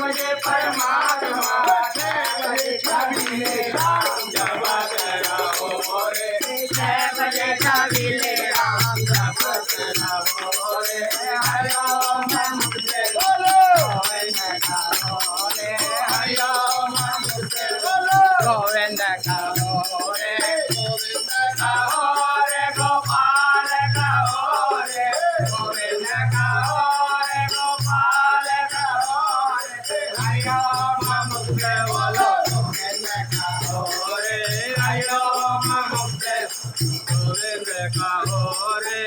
भजे परमात्मा जय छबीले राम जपत रहो रे जय भजे छबीले राम जपत रहो रे हरि ओम मुझे बोलो गोविंद कहो रे हरि ओम मुझे बोलो गोविंद कहो रे गोविंद कहो रे गोपाल कहो रे गोविंद कहो रे गोपाल कहो रे हरि ओम मुझे बोलो गोविंद कहो रे हरि ओम मुझे गोविंद कहो रे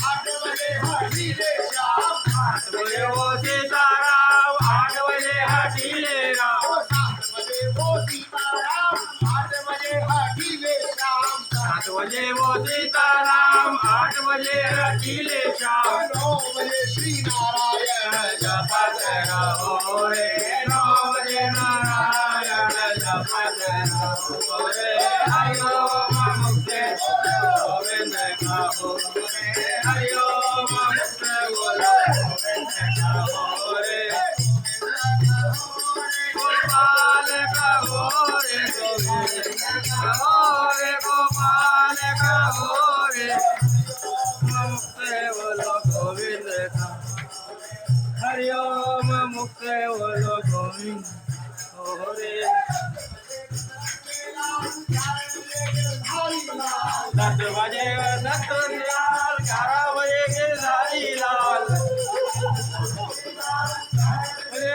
8 बजे हटीले श्याम 8 बजे वो सीताराम 8 बजे हटीले राम 7 बजे वो सीताराम 8 बजे हटीले श्याम 7 बजे वो सीताराम 8 बजे हटीले श्याम 9 बजे श्री नारायण जपत रहो रे 9 बजे नारायण जपत रहो रे हरि ओम मुझे गोविंद कहो रे हरि ओम मुझे बोलो गोविंद कहो रे गोपाल कहो रे गोविंद कहो रे गोपाल कहो रे मुझे बोलो गोविंद कहो हरि ओम मुझे बोलो गोविंद कहो रे 10 बजे दत्त लाल 11 बजे गिरधारी लाल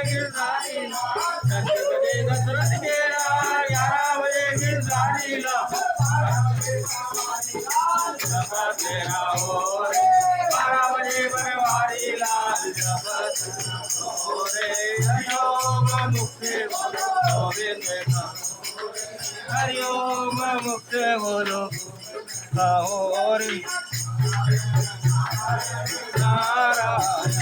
गिरधारी 10 बजे दशरथ के लाल 11 बजे गिरधारी लाल जपत रहो रे 12 बजे बनवारी लाल जपत रहो रे हरि ओम मुझे बोलो गोविंद हरि ओम मुझे बोलो कहो रे नारायण